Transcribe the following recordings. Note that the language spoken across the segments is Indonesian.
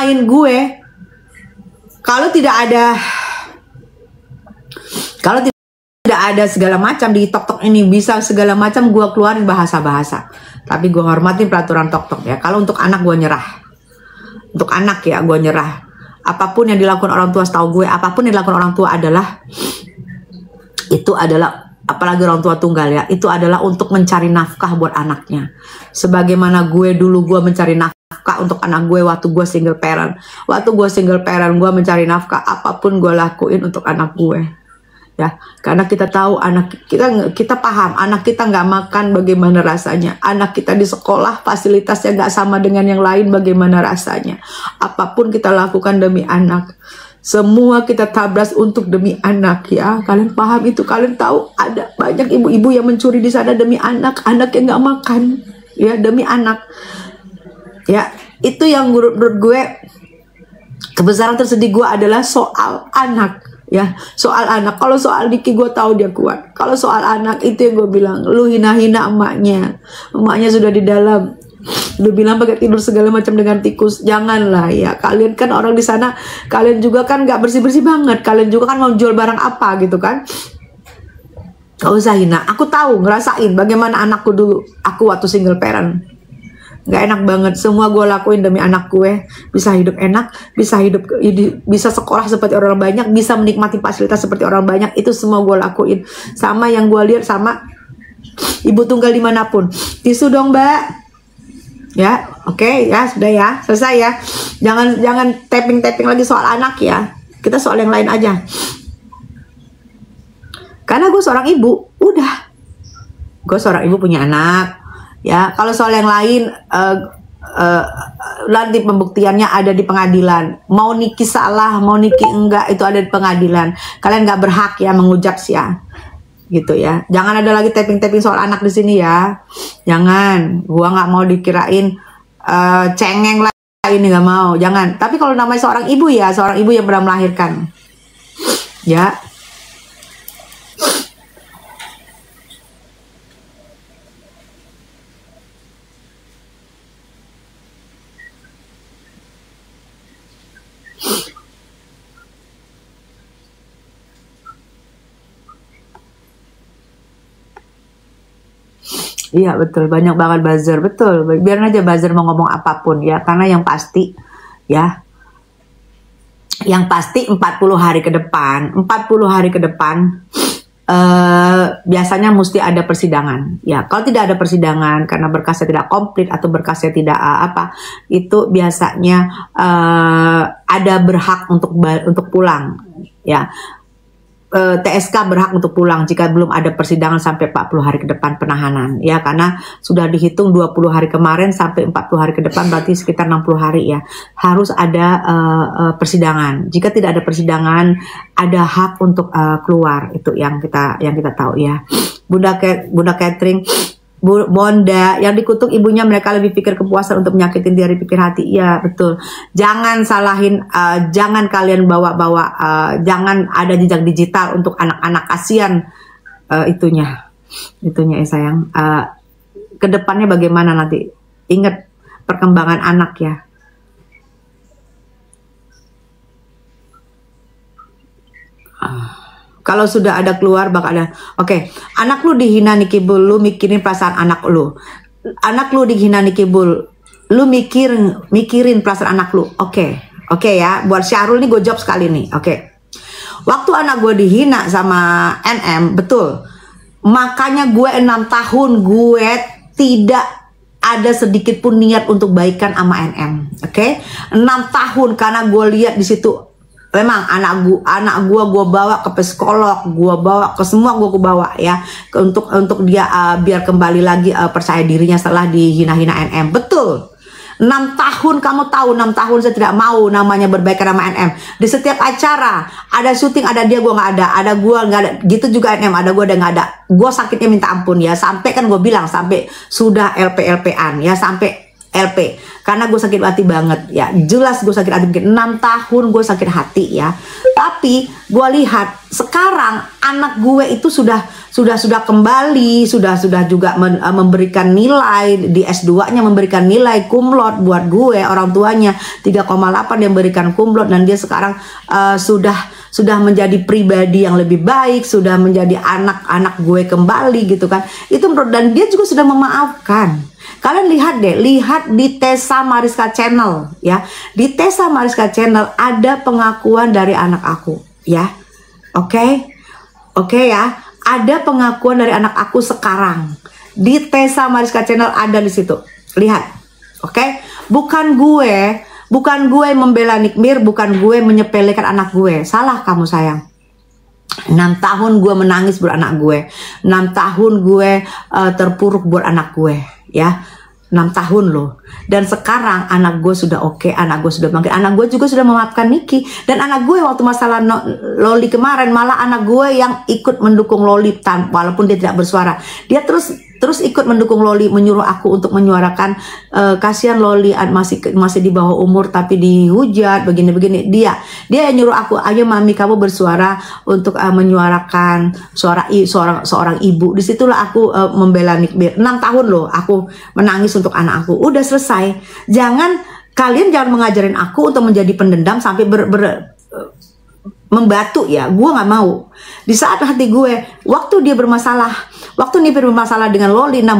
lain gue, kalau tidak ada segala macam di TokTok ini, bisa segala macam gue keluarin bahasa-bahasa, tapi gue hormatin peraturan TokTok ya. Kalau untuk anak gue nyerah, untuk anak ya gue nyerah. Apapun yang dilakukan orang tua, setahu gue apapun yang dilakukan orang tua adalah, itu adalah, apalagi orang tua tunggal ya, itu adalah untuk mencari nafkah buat anaknya. Sebagaimana gue dulu, gue mencari nafkah untuk anak gue waktu gue single parent. Waktu gue single parent, gue mencari nafkah, apapun gue lakuin untuk anak gue. Ya, karena kita tahu anak kita paham anak kita nggak makan bagaimana rasanya, anak kita di sekolah fasilitasnya nggak sama dengan yang lain bagaimana rasanya. Apapun kita lakukan demi anak, semua kita tabras untuk demi anak ya. Kalian paham itu? Kalian tahu ada banyak ibu-ibu yang mencuri di sana demi anak yang nggak makan ya, demi anak ya. Itu yang menurut gue kebesaran tersedih gue adalah soal anak ya, soal anak. Kalau soal Diki gue tahu dia kuat. Kalau soal anak itu yang gue bilang, lu hina-hina emaknya sudah di dalam, lu bilang pakai tidur segala macam dengan tikus. Janganlah ya, kalian kan orang di sana, kalian juga kan nggak bersih-bersih banget, kalian juga kan mau jual barang apa gitu kan. Gak usah hina. Aku tahu, ngerasain bagaimana anakku dulu, aku waktu single parent. Gak enak banget. Semua gue lakuin demi anak gue bisa hidup enak, bisa sekolah seperti orang banyak, bisa menikmati fasilitas seperti orang banyak. Itu semua gue lakuin. Sama yang gue lihat sama ibu tunggal dimanapun. Tisu dong mbak ya. Oke ya, sudah ya, selesai ya. Jangan tapping lagi soal anak ya. Kita soal yang lain aja. Karena gue seorang ibu, udah. Gue seorang ibu punya anak ya. Kalau soal yang lain nanti pembuktiannya ada di pengadilan. Mau Niki salah, mau Niki enggak, itu ada di pengadilan. Kalian nggak berhak ya mengujak sih ya, gitu ya. Jangan ada lagi tapping soal anak di sini ya. Jangan, gua nggak mau dikirain cengeng lah ini, nggak mau. Jangan. Tapi kalau namanya seorang ibu ya, seorang ibu yang pernah melahirkan ya. Iya betul, banyak banget buzzer, betul. Biarin aja buzzer mau ngomong apapun ya, karena yang pasti ya, yang pasti 40 hari ke depan, biasanya mesti ada persidangan ya. Kalau tidak ada persidangan karena berkasnya tidak komplit atau berkasnya tidak itu biasanya ada berhak untuk pulang ya. TSK berhak untuk pulang jika belum ada persidangan sampai 40 hari ke depan penahanan ya, karena sudah dihitung 20 hari kemarin sampai 40 hari ke depan, berarti sekitar 60 hari ya, harus ada persidangan. Jika tidak ada persidangan, ada hak untuk keluar. Itu yang kita tahu ya. Bunda Catering, Bonda, yang dikutuk ibunya, mereka lebih pikir kepuasan untuk menyakitin diri, pikir hati. Iya betul. Jangan salahin, jangan kalian bawa-bawa, jangan ada jejak digital untuk anak-anak, kasihan itunya ya sayang. Kedepannya bagaimana nanti? Ingat perkembangan anak ya. Kalau sudah ada keluar bakal ada. Oke. Anak lu dihina Niki Bull, lu mikirin perasaan anak lu. Anak lu dihina Niki Bull, lu mikirin perasaan anak lu. Oke ya. Buat Syahrul nih gue jawab sekali nih. Oke. Waktu anak gue dihina sama NM, betul. Makanya gue 6 tahun gue tidak ada sedikit pun niat untuk baikan sama NM. Oke. 6 tahun karena gue lihat di situ. Memang anak gue bawa ke psikolog, gue bawa ke semua, gue bawa ya untuk dia biar kembali lagi percaya dirinya setelah dihina-hina NM. Betul. 6 tahun, kamu tahu 6 tahun saya tidak mau namanya berbaikan sama NM. Di setiap acara ada syuting, ada dia, gue nggak ada gue nggak ada, gitu juga NM, ada gue, ada nggak ada. Gue sakitnya minta ampun ya, sampai kan gue bilang sampai sudah LP-LPan ya, sampai LP, karena gue sakit hati banget ya, jelas gue sakit hati, mungkin 6 tahun gue sakit hati ya. Tapi gue lihat sekarang anak gue itu sudah kembali, sudah juga memberikan nilai di S2-nya, memberikan nilai cum laude buat gue, orang tuanya 3,8 dia memberikan cum laude, dan dia sekarang sudah menjadi pribadi yang lebih baik, sudah menjadi anak gue kembali gitu kan. Itu menurut, dan dia juga sudah memaafkan. Kalian lihat deh, lihat di Tessa Mariska Channel ya. Di Tessa Mariska Channel ada pengakuan dari anak aku ya. Oke ya. Ada pengakuan dari anak aku sekarang. Di Tessa Mariska Channel ada di situ. Lihat. Oke? Bukan gue membela Nikmir, bukan gue menyepelekan anak gue. Salah kamu sayang. 6 tahun gue menangis buat anak gue. 6 tahun gue terpuruk buat anak gue ya. 6 tahun loh. Dan sekarang anak gue sudah oke, anak gue sudah bangkit, anak gue juga sudah memaafkan Niki. Dan anak gue waktu masalah Loli kemarin, malah anak gue yang ikut mendukung Loli walaupun dia tidak bersuara. Dia terus ikut mendukung Loli, menyuruh aku untuk menyuarakan, kasihan Loli masih di bawah umur tapi dihujat begini-begini. Dia yang nyuruh aku, ayo mami kamu bersuara untuk menyuarakan seorang ibu. Disitulah aku membela Nikmir. 6 tahun loh aku menangis untuk anak aku. Udah selesai. Kalian jangan mengajarin aku untuk menjadi pendendam sampai membatu ya. Gue nggak mau. Di saat hati gue, waktu dia bermasalah, waktu Nipir bermasalah dengan Loli 8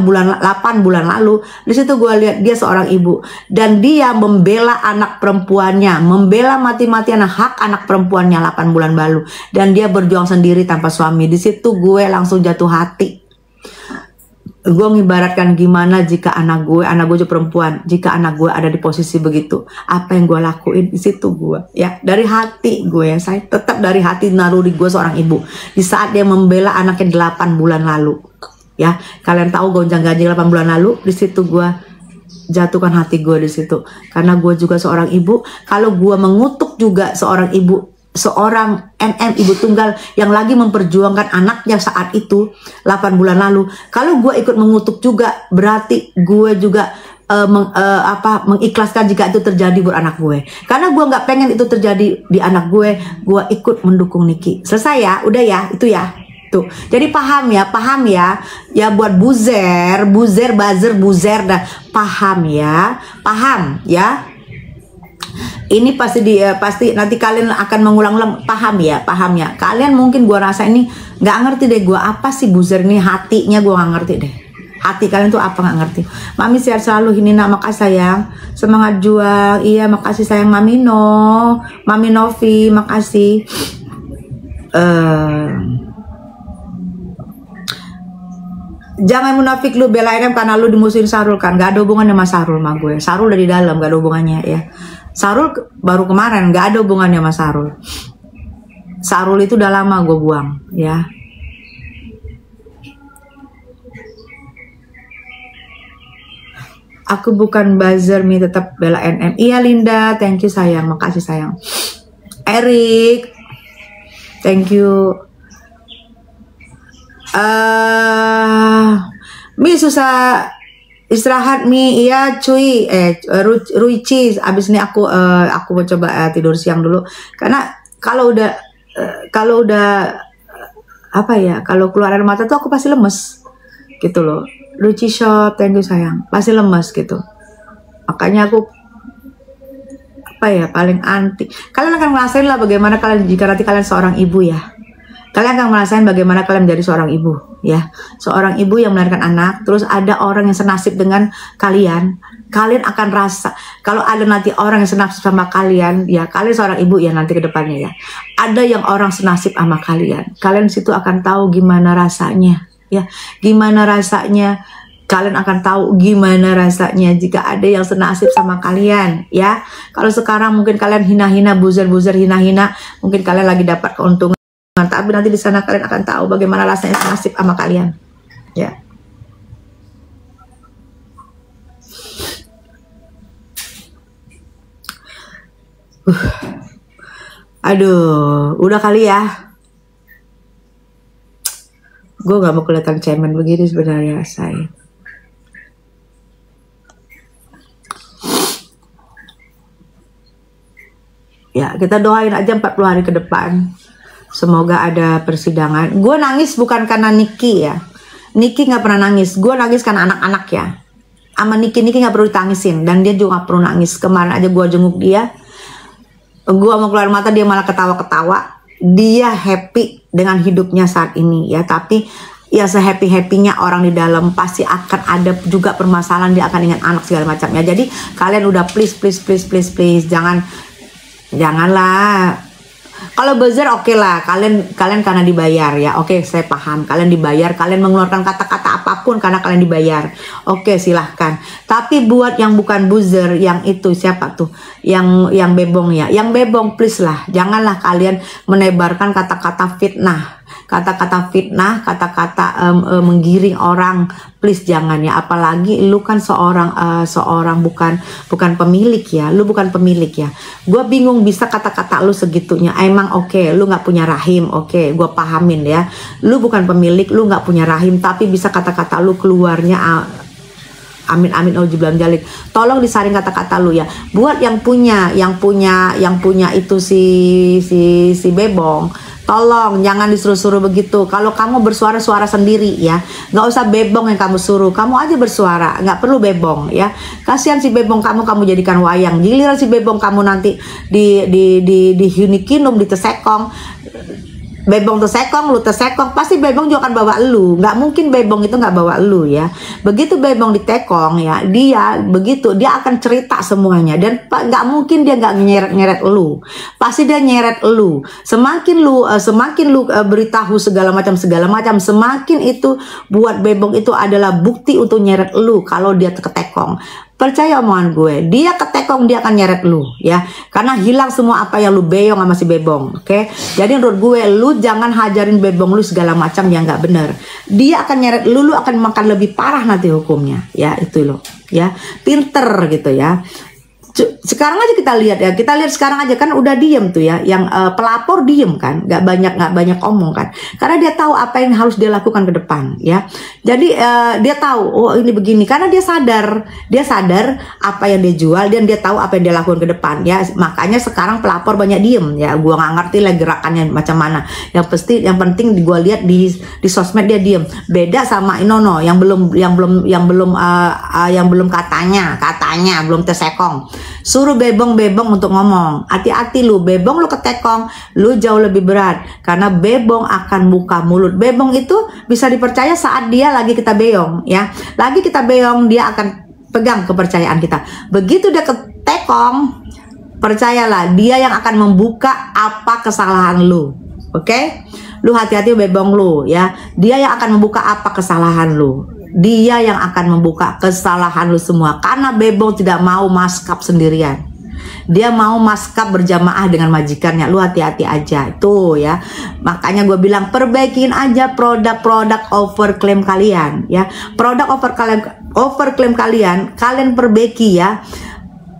bulan lalu, di situ gue lihat dia seorang ibu dan dia membela anak perempuannya, membela mati-matian hak anak perempuannya 8 bulan lalu, dan dia berjuang sendiri tanpa suami. Di situ gue langsung jatuh hati. Gue mengibaratkan gimana jika anak gue juga perempuan, jika anak gue ada di posisi begitu, apa yang gue lakuin. Di situ gue ya, dari hati gue ya, saya tetap dari hati naluri gue seorang ibu. Di saat dia membela anaknya 8 bulan lalu ya, kalian tahu gonjang ganjing 8 bulan lalu, di situ gue jatuhkan hati gue di situ, karena gue juga seorang ibu. Kalau gue mengutuk juga seorang ibu, seorang ibu tunggal yang lagi memperjuangkan anaknya saat itu 8 bulan lalu, kalau gue ikut mengutuk juga, berarti gue juga mengikhlaskan jika itu terjadi buat anak gue, karena gue nggak pengen itu terjadi di anak gue ikut mendukung Niki. Selesai ya, udah ya, itu ya tuh. Jadi paham ya buat buzzer dah, paham ya. Ini pasti nanti kalian akan mengulang-ulang, paham ya. Kalian mungkin gua rasa ini nggak ngerti deh, gua apa sih buzzer ini, hatinya gua nggak ngerti deh. Hati kalian tuh apa, nggak ngerti. Mami sehat selalu, Hinina, makasih sayang, semangat juang. Iya makasih sayang, Mami Novi, makasih. Jangan munafik lu belain karena lu dimusuhin Sarul kan, gak ada hubungannya sama Sarul sama gue. Sarul dari dalam, gak ada hubungannya ya. Sarul baru kemarin, gak ada hubungannya sama Sarul. Sarul itu udah lama gue buang ya. Aku bukan buzzer, Mi tetap bela NM. Iya Linda, thank you sayang, makasih sayang. Eric, thank you. Mi susah istirahat Mi, iya cuy. Ruici, abis ini aku mau coba tidur siang dulu, karena kalau udah apa ya, kalau keluar air mata tuh aku pasti lemes gitu loh. Ruci shop, thank you sayang, pasti lemes gitu. Makanya aku apa ya, paling anti. Kalian akan ngerasain lah bagaimana kalian jika nanti kalian seorang ibu ya. Kalian akan merasakan bagaimana kalian menjadi seorang ibu ya. Seorang ibu yang melahirkan anak, terus ada orang yang senasib dengan kalian. Kalian akan rasa, kalau ada nanti orang yang senasib sama kalian, ya kalian seorang ibu ya nanti ke depannya ya. Ada yang orang senasib sama kalian. Kalian situ akan tahu gimana rasanya ya. Gimana rasanya, kalian akan tahu gimana rasanya jika ada yang senasib sama kalian ya. Kalau sekarang mungkin kalian hina-hina, buzzer hina-hina, mungkin kalian lagi dapat keuntungan. Tapi nanti di sana kalian akan tahu bagaimana rasanya nasib sama kalian ya. Aduh, udah kali ya. Gue gak mau kelihatan cemen begini sebenarnya, say. Ya, kita doain aja 40 hari ke depan. Semoga ada persidangan. Gue nangis bukan karena Niki ya. Niki nggak pernah nangis. Gue nangis karena anak-anak ya. Sama Niki nggak perlu ditangisin. Dan dia juga nggak perlu nangis. Kemarin aja gue jenguk dia. Gue mau keluar mata, dia malah ketawa-ketawa. Dia happy dengan hidupnya saat ini ya. Tapi ya se-happy-happynya orang di dalam pasti akan ada juga permasalahan. Dia akan ingat anak segala macam ya. Jadi kalian udah please janganlah. Kalau buzzer oke lah, kalian karena dibayar ya. Oke, saya paham. Kalian dibayar, kalian mengeluarkan kata-kata apapun karena kalian dibayar. Oke, silahkan. Tapi buat yang bukan buzzer, yang itu siapa tuh? Yang bebong ya. Yang bebong please lah, janganlah kalian menebarkan kata-kata fitnah. Kata-kata fitnah, kata-kata menggiring orang, please jangan ya. Apalagi lu kan seorang bukan pemilik ya. Lu bukan pemilik ya. Gue bingung bisa kata-kata lu segitunya. Emang oke, lu nggak punya rahim, oke, gue pahamin ya. Lu bukan pemilik, lu nggak punya rahim, tapi bisa kata-kata lu keluarnya amin auzubillahi jalik. Tolong disaring kata-kata lu ya. Buat yang punya itu si bebong. Tolong jangan disuruh-suruh begitu. Kalau kamu bersuara-suara sendiri ya, nggak usah bebong yang kamu suruh. Kamu aja bersuara, nggak perlu bebong ya. Kasihan si bebong kamu jadikan wayang. Giliran si bebong kamu nanti di hunikinum, di tesekong. Bebong tersekong, lu tersekong, pasti bebong juga akan bawa lu. Nggak mungkin bebong itu nggak bawa lu ya. Begitu bebong ditekong ya, dia akan cerita semuanya. Dan nggak mungkin dia nggak nyeret lu. Pasti dia nyeret lu. Semakin lu beritahu segala macam, semakin itu buat bebong itu adalah bukti untuk nyeret lu kalau dia ketekong. Percaya omongan gue, dia ketekong dia akan nyeret lu ya, karena hilang semua apa yang lu beyong sama si bebong. Oke? Jadi menurut gue, lu jangan hajarin bebong lu segala macam yang nggak bener. Dia akan nyeret lu akan makan lebih parah nanti hukumnya ya. Itu loh ya, pinter gitu ya. Sekarang aja kita lihat sekarang aja kan udah diem tuh ya, yang pelapor diem kan, nggak banyak omong kan, karena dia tahu apa yang harus dia lakukan ke depan ya. Jadi dia tahu oh ini begini, karena dia sadar apa yang dia jual dan dia tahu apa yang dia lakukan ke depan ya. Makanya sekarang pelapor banyak diem ya. Gua nggak ngerti lah gerakannya macam mana. Yang penting gua lihat di sosmed dia diem. Beda sama Inono yang belum katanya belum tersekong. Suruh bebong untuk ngomong. Hati-hati lu, bebong lu ketekong, lu jauh lebih berat. Karena bebong akan buka mulut. Bebong itu bisa dipercaya saat dia lagi kita beyong ya. Lagi kita beyong, dia akan pegang kepercayaan kita. Begitu dia ketekong, percayalah dia yang akan membuka apa kesalahan lu. Oke? Lu hati-hati bebong lu ya. Dia yang akan membuka apa kesalahan lu. Dia yang akan membuka kesalahan lu semua. Karena bebong tidak mau maskap sendirian. Dia mau maskap berjamaah dengan majikannya. Lu hati-hati aja itu ya. Makanya gue bilang perbaikin aja produk overclaim kalian ya. Produk overclaim kalian perbaiki ya.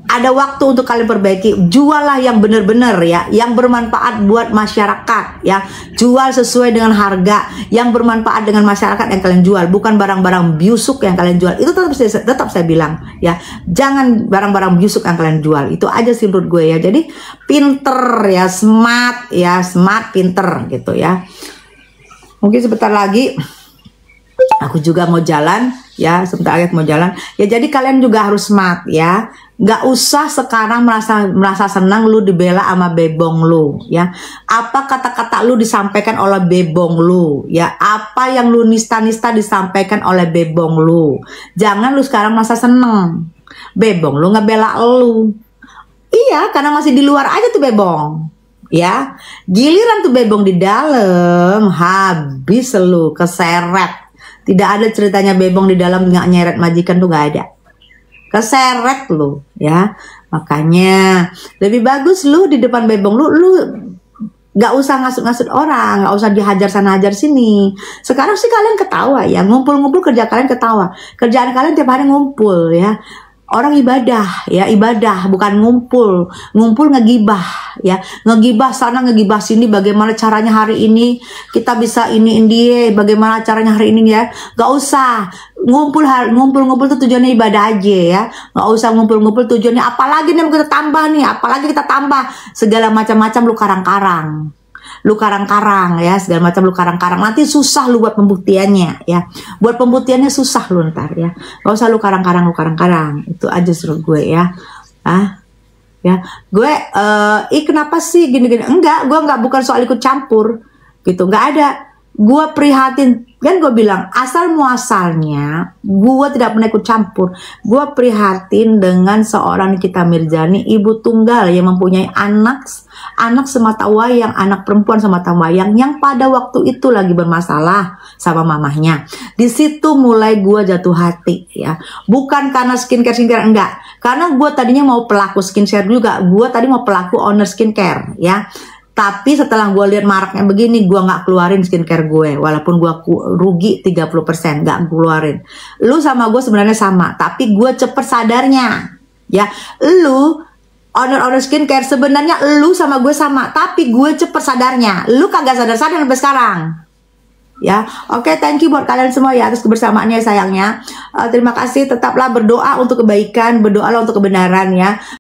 Ada waktu untuk kalian perbaiki. Juallah yang benar-benar ya, yang bermanfaat buat masyarakat ya. Jual sesuai dengan harga yang bermanfaat dengan masyarakat yang kalian jual, bukan barang-barang busuk yang kalian jual. Itu tetap saya bilang ya, jangan barang-barang busuk yang kalian jual. Itu aja sih menurut gue ya. Jadi pinter ya, smart pinter gitu ya. Mungkin sebentar lagi aku juga mau jalan ya, sebentar lagi mau jalan ya. Jadi kalian juga harus smart ya. Nggak usah sekarang merasa senang lu dibela sama bebong lu ya. Apa kata-kata lu disampaikan oleh bebong lu ya. Apa yang lu nista-nista disampaikan oleh bebong lu. Jangan lu sekarang merasa seneng. Bebong lu ngebela lu. Iya, karena masih di luar aja tuh bebong ya. Giliran tuh bebong di dalam, habis lu keseret. Tidak ada ceritanya bebong di dalam nggak nyeret majikan tuh, nggak ada. Keseret lu ya. Makanya lebih bagus lu di depan bebong lu nggak usah ngasut-ngasut orang, nggak usah dihajar sana hajar sini. Sekarang sih kalian ketawa ya, ngumpul-ngumpul kerja kalian ketawa. Kerjaan kalian tiap hari ngumpul ya. orang ibadah ya, ibadah bukan ngumpul ngegibah ya, ngegibah sana ngegibah sini, bagaimana caranya hari ini kita bisa iniin dia, bagaimana caranya hari ini ya. Gak usah ngumpul tuh tujuannya ibadah aja ya, gak usah ngumpul tujuannya apalagi nih kita tambah nih, apalagi kita tambah segala macam-macam lu karang-karang ya, segala macam lu karang-karang, nanti susah lu buat pembuktiannya ya, buat pembuktiannya susah lu ntar ya. Gak usah lu karang-karang itu aja suruh gue ya. Ya gue kenapa sih gini-gini, enggak, gue nggak, bukan soal ikut campur gitu, nggak ada. Gue prihatin, kan gue bilang asal muasalnya gue tidak pernah ikut campur. Gue prihatin dengan seorang Nikita Mirzani, ibu tunggal yang mempunyai anak semata wayang, anak perempuan semata wayang yang pada waktu itu lagi bermasalah sama mamahnya. Di situ mulai gue jatuh hati ya, bukan karena skincare enggak, karena gue tadinya mau pelaku skincare juga, gue tadi mau pelaku owner skincare ya. Tapi setelah gue lihat maraknya begini, gue nggak keluarin skincare gue, walaupun gue rugi 30%, nggak keluarin. Lu sama gue sebenarnya sama, tapi gue cepet sadarnya ya. Lu owner skincare, sebenarnya lu sama gue sama, tapi gue cepet sadarnya, lu kagak sadar sampai sekarang ya. Oke, thank you buat kalian semua ya atas kebersamaannya sayangnya. Terima kasih, tetaplah berdoa untuk kebaikan, berdoalah untuk kebenaran ya.